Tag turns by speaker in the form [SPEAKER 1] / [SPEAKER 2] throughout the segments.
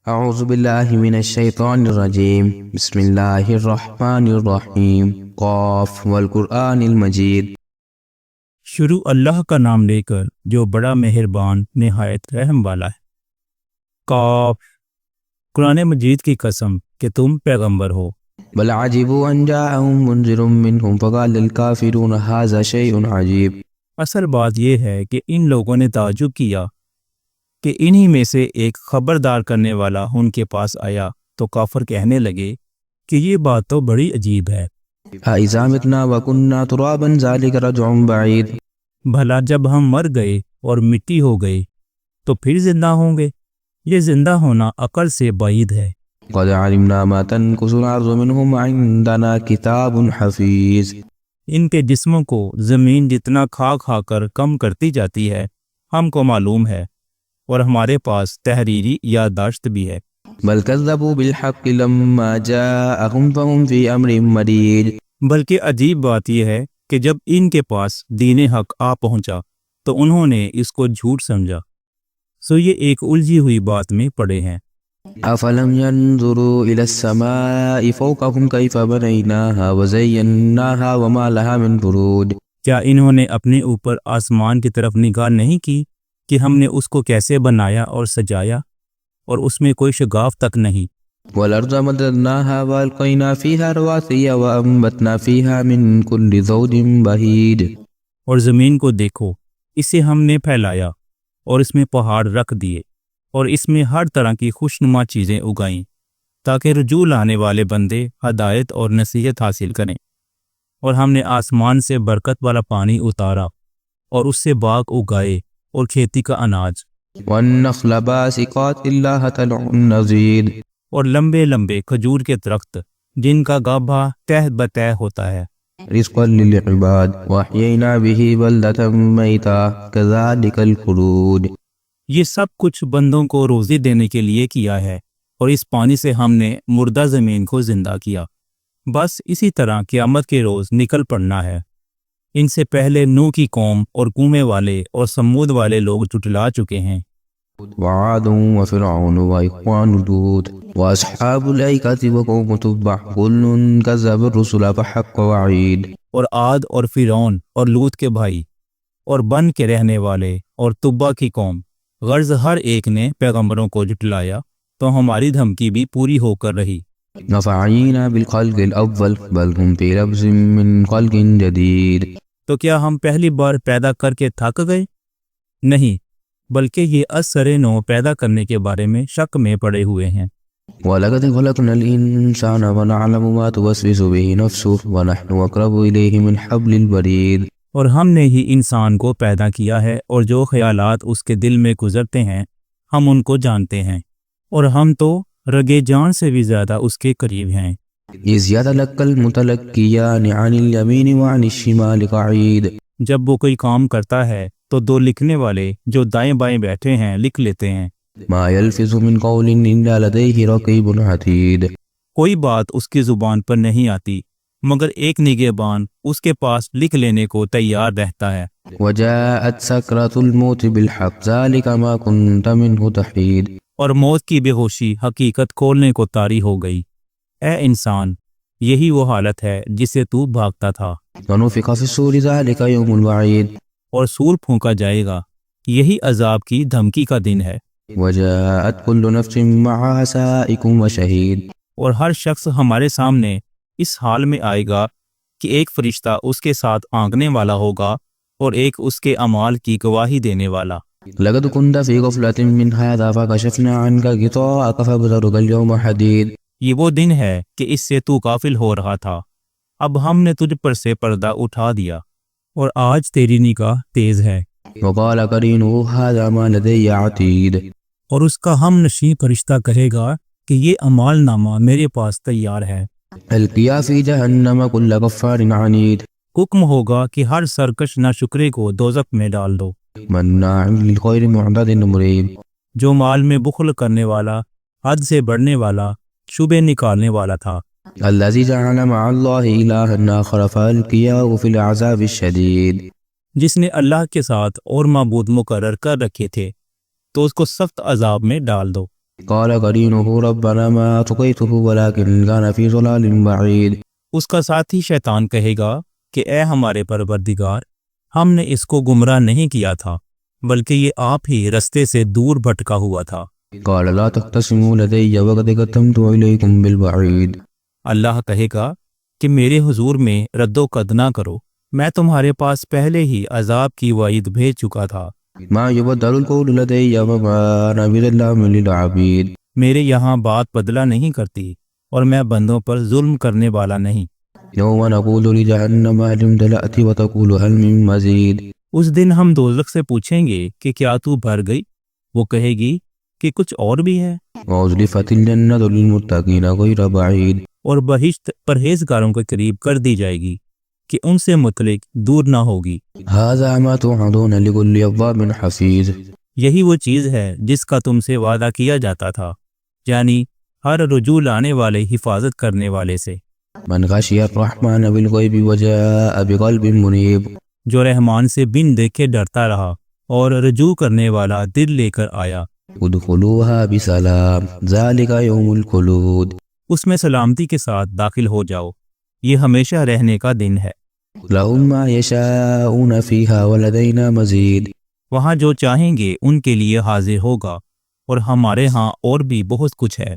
[SPEAKER 1] اعوذ باللہ من الشیطان الرجیم بسم اللہ الرحمن الرحیم قاف والقرآن المجید۔
[SPEAKER 2] شروع اللہ کا نام لے کر جو بڑا مہربان نہایت رحم والا ہے۔ قاف، قرآن مجید کی قسم کہ تم پیغمبر ہو۔
[SPEAKER 1] بل عجبوا ان جاءهم منذر منهم فقال الكافرون هذا شيء عجیب۔
[SPEAKER 2] اصل بات یہ ہے کہ ان لوگوں نے تعجب کیا کہ انہی میں سے ایک خبردار کرنے والا ان کے پاس آیا تو کافر کہنے لگے کہ یہ بات تو بڑی عجیب ہے۔
[SPEAKER 1] اذا متنا وكنا ترابا ذلك رجع بعید۔
[SPEAKER 2] بھلا جب ہم مر گئے اور مٹی ہو گئے تو پھر زندہ ہوں گے؟ یہ زندہ ہونا عقل سے بعید ہے۔
[SPEAKER 1] قد علمنا ما تنقص الارض منهم عندنا کتاب حفیظ۔
[SPEAKER 2] ان کے جسموں کو زمین جتنا کھا کھا کر کم کرتی جاتی ہے ہم کو معلوم ہے، اور ہمارے پاس تحریری یادداشت بھی ہے۔
[SPEAKER 1] بل كذبوا بالحق لما جاءهم فهم في امر مريج۔
[SPEAKER 2] بلکہ عجیب بات یہ ہے کہ جب ان کے پاس دین حق آ پہنچا تو انہوں نے اس کو جھوٹ سمجھا، سو یہ ایک الجھی ہوئی بات میں پڑے ہیں۔
[SPEAKER 1] افلم ينظروا الى السماء فوقهم كيف بنيناها وزيناها وما لها من فروج۔
[SPEAKER 2] کیا انہوں نے اپنے اوپر آسمان کی طرف نگاہ نہیں کی کہ ہم نے اس کو کیسے بنایا اور سجایا، اور اس میں کوئی شگاف تک نہیں۔
[SPEAKER 1] والارض مددناها والقينا فيها رواسي وانبتنا فيها من كل زوج بهيج۔
[SPEAKER 2] اور زمین کو دیکھو، اسے ہم نے پھیلایا اور اس میں پہاڑ رکھ دیے اور اس میں ہر طرح کی خوشنما چیزیں اگائیں تاکہ رجوع لانے والے بندے ہدایت اور نصیحت حاصل کریں۔ اور ہم نے آسمان سے برکت والا پانی اتارا اور اس سے باغ اگائے اور کھیتی کا اناج،
[SPEAKER 1] والنخل باسقات لها طلع نضيد۔
[SPEAKER 2] اور لمبے لمبے کھجور کے درخت جن کا گابھا تہ بتہ ہوتا ہے،
[SPEAKER 1] رزقا للعباد واحيينا به بلدة ميتا كذلك الخروج۔
[SPEAKER 2] یہ سب کچھ بندوں کو روزی دینے کے لیے کیا ہے، اور اس پانی سے ہم نے مردہ زمین کو زندہ کیا۔ بس اسی طرح قیامت کے روز نکل پڑنا ہے۔ ان سے پہلے نوح کی قوم اور کومے والے اور سمود والے لوگ جھٹلا چکے ہیں۔
[SPEAKER 1] وعاد وفرعون واخوان لوط واصحاب الایکة وقوم تبع كل كذب الرسل فحق وعید۔
[SPEAKER 2] اور عاد اور فرعون اور لوط کے بھائی اور بن کے رہنے والے اور تبع کی قوم، غرض ہر ایک نے پیغمبروں کو جھٹلایا تو ہماری دھمکی بھی پوری ہو کر رہی۔
[SPEAKER 1] نفعینا بالخلق الاول بل هم في لبس من خلق جدید۔
[SPEAKER 2] تو کیا ہم پہلی بار پیدا کر کے تھک گئے؟ نہیں، بلکہ یہ اثر نو پیدا کرنے کے بارے میں شک میں پڑے ہوئے ہیں۔
[SPEAKER 1] وَلَقَدْ خَلَقْنَا الْإِنسَانَ وَنَعْلَمُ مَا تُوَسْوِسُ بِهِ نَفْسُهُ وَنَحْنُ أَقْرَبُ إِلَيْهِ مِنْ حَبْلِ الْوَرِيدِ۔
[SPEAKER 2] اور ہم نے ہی انسان کو پیدا کیا ہے، اور جو خیالات اس کے دل میں گزرتے ہیں ہم ان کو جانتے ہیں، اور ہم تو رگے جان سے بھی زیادہ اس کے قریب ہیں۔
[SPEAKER 1] إِذْ يَتَلَقَّى الْمُتَلَقِّيَانِ عَنِ الْيَمِينِ وَعَنِ الشِّمَالِ قَعِيدٌ۔
[SPEAKER 2] جب وہ کوئی کام کرتا ہے تو دو لکھنے والے جو دائیں بائیں بیٹھے ہیں لکھ لیتے ہیں۔
[SPEAKER 1] مَا يَلْفِظُ مِنْ قَوْلٍ إِلَّا لَدَيْهِ رَقِيبٌ عَتِيدٌ۔
[SPEAKER 2] کوئی بات اس کی زبان پر نہیں آتی مگر ایک نگہبان اس کے پاس لکھ لینے کو تیار رہتا ہے۔
[SPEAKER 1] وَجَاءَتْ سَكْرَةُ الْمَوْتِ بِالْحَقِّ ذَلِكَ مَا كُنْتَ مِنْهُ تَحِيدُ۔ اور
[SPEAKER 2] موت کی بے ہوشی حقیقت کھولنے کو طاری ہو گئی۔ اے انسان، یہی وہ حالت ہے جسے تو بھاگتا تھا۔
[SPEAKER 1] وَنُفِخَ فِي الصُّورِ ذَلِكَ يَوْمُ الْوَعِيدِ۔
[SPEAKER 2] اور سور پھونکا جائے گا، یہی عذاب کی دھمکی کا دن ہے۔
[SPEAKER 1] وَجَاءَتْ كُلُّ نَفْسٍ مَعَهَا سَائِقٌ وَشَهِيدٌ۔
[SPEAKER 2] اور ہر شخص ہمارے سامنے اس حال میں آئے گا کہ ایک فرشتہ اس کے ساتھ آنکنے والا ہوگا اور ایک اس کے اعمال کی گواہی دینے والا۔
[SPEAKER 1] لَقَدْ كُنْتَ فِي غَفْلَةٍ مِّنْ هَٰذَا فَكَشَفْنَا عَنْكَ غِطَاءَكَ فَبَصَرُكَ الْيَوْمَ حَدِيدٌ۔ یہ
[SPEAKER 2] وہ دن ہے کہ اس سے تو غافل ہو رہا تھا، اب ہم نے تجھ پر سے پردہ اٹھا دیا اور آج تیری نگاہ تیز ہے۔
[SPEAKER 1] وَقَالَ قَرِينُهُ هَٰذَا مَا لَدَيَّ عَتِيدٌ۔
[SPEAKER 2] اور اس کا ہم نشیں فرشتہ کہے گا کہ یہ اعمال نامہ میرے پاس تیار ہے۔
[SPEAKER 1] الْقِيَا فِي جَهَنَّمَ كُلَّ كَفَّارٍ عَنِيدٍ۔
[SPEAKER 2] حکم ہوگا کہ ہر سرکش ناشکرے کو دوزخ میں ڈال دو،
[SPEAKER 1] مَنَّاعٍ لِلْخَيْرِ مُعْتَدٍ مُرِیبٍ۔
[SPEAKER 2] جو مال میں بخل کرنے والا، حد سے بڑھنے والا، شبے نکالنے والا تھا۔
[SPEAKER 1] الَّذِي جَعَلَ مَعَ اللَّهِ إِلَٰهًا آخَرَ فَأَلْقِيَاهُ فِي الْعَذَابِ الشَّدِيدِ۔
[SPEAKER 2] جس نے اللہ کے ساتھ اور معبود مقرر کر رکھے تھے تو اس کو سخت عذاب میں ڈال دو۔
[SPEAKER 1] قال قرينه ربنا ما أطغيته ولكن كان في ضلال بعيد.
[SPEAKER 2] اس کا ساتھی شیطان کہے گا کہ اے ہمارے پروردگار، ہم نے اس کو گمراہ نہیں کیا تھا بلکہ یہ آپ ہی رستے سے دور بھٹکا ہوا تھا۔
[SPEAKER 1] قال لا تختصموا لدي وقد قدمت إليكم بالوعيد.
[SPEAKER 2] اللہ کہے گا کہ میرے حضور میں رد و قد نہ کرو، میں تمہارے پاس پہلے ہی عذاب کی وعید بھیج چکا تھا۔
[SPEAKER 1] ما يبدل القول لدي وما أنا بظلام للعبيد.
[SPEAKER 2] میرے یہاں بات بدلہ نہیں کرتی اور میں بندوں پر ظلم کرنے والا نہیں۔
[SPEAKER 1] يوم نقول لجهنم هل امتلأت وتقول هل من مزيد.
[SPEAKER 2] اس دن ہم دوزخ سے پوچھیں گے کہ کیا تو بھر گئی؟ وہ کہے گی کہ کچھ اور بھی ہے۔
[SPEAKER 1] وأزلفت الجنة للمتقين غير بعيد.
[SPEAKER 2] اور بہشت پرہیزگاروں کے قریب کر دی جائے گی کہ ان سے متعلق دور نہ ہوگی۔
[SPEAKER 1] هذا ما توعدون لكل أواب حفيظ.
[SPEAKER 2] یہی وہ چیز ہے جس کا تم سے وعدہ کیا جاتا تھا، یعنی ہر رجوع لانے والے حفاظت کرنے والے سے۔
[SPEAKER 1] من خشي الرحمن بالغيب وجاء بقلب منيب.
[SPEAKER 2] جو رحمان سے بن دیکھے ڈرتا رہا اور رجوع کرنے والا دل لے کر آیا۔
[SPEAKER 1] ادخلوها بسلام ذلك يوم الخلود.
[SPEAKER 2] اس میں سلامتی کے ساتھ داخل ہو جاؤ، یہ ہمیشہ رہنے کا دن ہے۔
[SPEAKER 1] لهم ما يشاءون فيها ولدينا مزيد.
[SPEAKER 2] وہاں جو چاہیں گے ان کے لیے حاضر ہوگا اور ہمارے ہاں اور بھی بہت کچھ ہے۔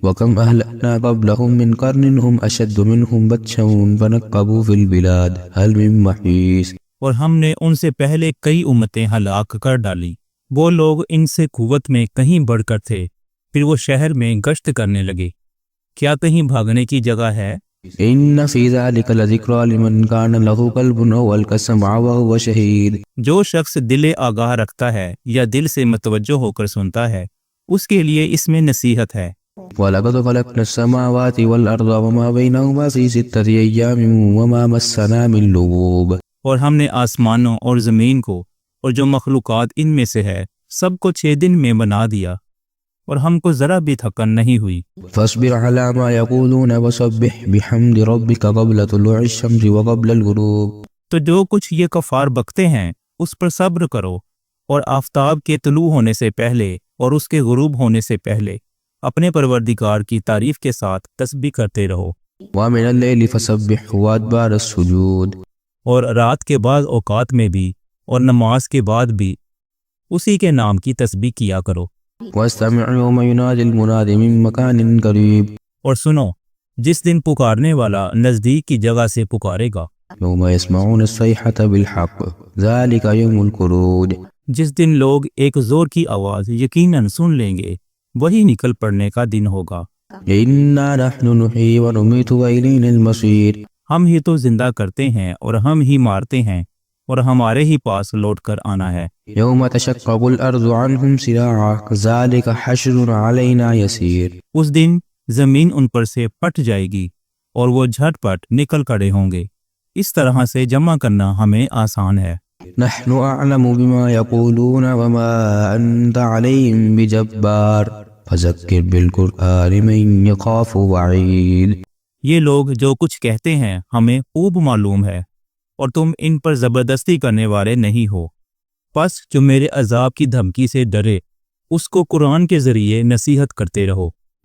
[SPEAKER 1] وكم أهلكنا قبلهم من قرن هم أشد منهم بطشا فنقبوا في البلاد هل من محيص.
[SPEAKER 2] اور ہم نے ان سے پہلے کئی امتیں ہلاک کر ڈالی، وہ لوگ ان سے قوت میں کہیں بڑھ کر تھے، پھر وہ شہر میں گشت کرنے لگے، کیا کہیں بھاگنے کی جگہ ہے؟
[SPEAKER 1] إن في ذلك لذكرى لمن كان له قلب أو ألقى السمع وهو شهيد.
[SPEAKER 2] جو شخص دل آگاہ رکھتا ہے یا دل سے متوجہ ہو کر سنتا ہے، اس کے لیے اس میں نصیحت ہے۔
[SPEAKER 1] ولقد خلقنا السماوات والأرض وما بينهما في 6 أيام وما مسنا من لغوب.
[SPEAKER 2] اور ہم نے آسمانوں اور زمین کو اور جو مخلوقات ان میں سے ہے سب کو 6 دن میں بنا دیا اور ہم کو ذرا بھی تھکن نہیں ہوئی۔
[SPEAKER 1] فاصبر على ما يقولون وسبح بحمد ربك قبل طلوع الشمس وقبل الغروب.
[SPEAKER 2] تو جو کچھ یہ کفار بکتے ہیں اس پر صبر کرو، اور آفتاب کے طلوع ہونے سے پہلے اور اس کے غروب ہونے سے پہلے اپنے پروردگار کی تعریف کے ساتھ تسبیح کرتے رہو۔
[SPEAKER 1] ومن الليل فسبح وأدبار السجود.
[SPEAKER 2] اور رات کے بعد اوقات میں بھی اور نماز کے بعد بھی اسی کے نام کی تسبیح کیا کرو۔
[SPEAKER 1] واستمع يوم ينادي المناد من مكان قريب.
[SPEAKER 2] اور سنو جس دن پکارنے والا نزدیک کی جگہ سے پکارے گا،
[SPEAKER 1] يوم يسمعون الصيحة بالحق ذلك يوم الخلود.
[SPEAKER 2] جس دن لوگ ایک زور کی آواز یقیناً سن لیں گے، وہی نکل پڑنے کا دن ہوگا۔
[SPEAKER 1] إنا نحن نحيي ونميت وإلينا المصير.
[SPEAKER 2] ہم ہی تو زندہ کرتے ہیں اور ہم ہی مارتے ہیں اور ہمارے ہی پاس لوٹ کر آنا ہے۔
[SPEAKER 1] يوم تشقق الأرض عنهم سراعا ذلك حشر علينا يسير.
[SPEAKER 2] اس دن زمین ان پر سے پٹ جائے گی اور وہ جھٹ پٹ نکل کڑے ہوں گے، اس طرح سے جمع کرنا ہمیں آسان ہے۔
[SPEAKER 1] نحن أعلم بما يقولون وما أنت عليهم بجبار فذكر بالقرآن من يخاف وعيد.
[SPEAKER 2] یہ لوگ جو کچھ کہتے ہیں ہمیں خوب معلوم ہے، اور تم ان پر زبردستی کرنے والے نہیں ہو، پس جو میرے عذاب کی دھمکی سے ڈرے اس کو قرآن کے ذریعے نصیحت کرتے رہو۔